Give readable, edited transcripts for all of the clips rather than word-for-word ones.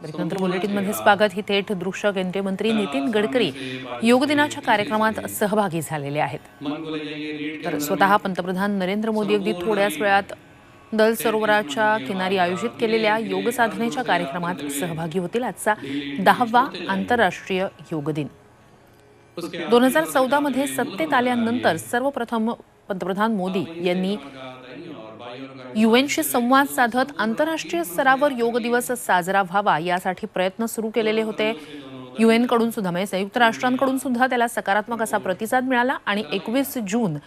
नंतर बुलेटिनमध्ये स्वागत. ही थेट दृश्य केंद्रीय मंत्री नितीन गडकरी योग दिनाच्या कार्यक्रमात सहभागी झालेले आहेत. तर स्वतः पंतप्रधान नरेंद्र मोदी अगदी थोड्याच वेळात दल सरोवराच्या किनारी आयोजित केलेल्या योग साधनेच्या कार्यक्रमात सहभागी होतील. आजचा 10वा आंतरराष्ट्रीय योग दिन. 2014 मध्ये सत्तेत आल्यानंतर सर्वप्रथम पंतप्रधान मोदी यांनी यूएनशी संवाद साधत आंतरराष्ट्रीय स्तरावर योग दिवस साजरा व्हावा यासाठी प्रयत्न सुरू केलेले होते. यूएन कडून सुद्धा म्हणजे संयुक्त राष्ट्रांकडून सुद्धा त्याला सकारात्मक असा प्रतिसाद मिळाला आणि 21 जून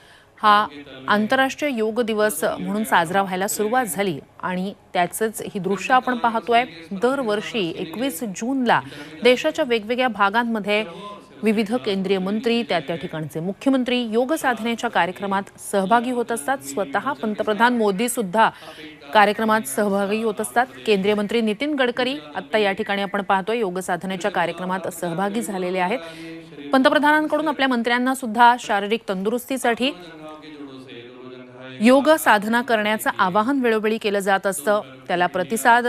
हा आंतरराष्ट्रीय योग दिवस म्हणून साजरा व्हायला सुरुवात झाली आणि त्याचंच ही दृश्य आपण पाहतोय. दरवर्षी 21 जूनला देशाच्या वेगवेगळ्या भागांमध्ये विविध केंद्रीय मंत्री त्या ठिकाणचे मुख्यमंत्री योग साधनेच्या कार्यक्रमात सहभागी होत असतात. स्वतः पंतप्रधान मोदी सुद्धा कार्यक्रमात सहभागी होत असतात. केंद्रीय मंत्री नितीन गडकरी आता या ठिकाणी आपण पाहतोय योग साधनेच्या कार्यक्रमात सहभागी झालेले आहेत. पंतप्रधानांकडून आपल्या मंत्र्यांना सुद्धा शारीरिक तंदुरुस्तीसाठी योग साधना करण्याचं आवाहन वेळोवेळी केलं जात असतं. त्याला प्रतिसाद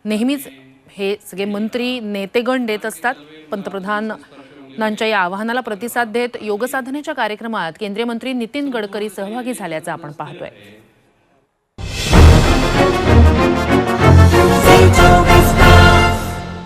नेहमीच हे सगळे मंत्री नेतेगण देत असतात. पंतप्रधानांच्या या आवाहनाला प्रतिसाद देत योग साधनेच्या कार्यक्रमात केंद्रीय मंत्री नितीन गडकरी सहभागी झाल्याचं आपण पाहतोय.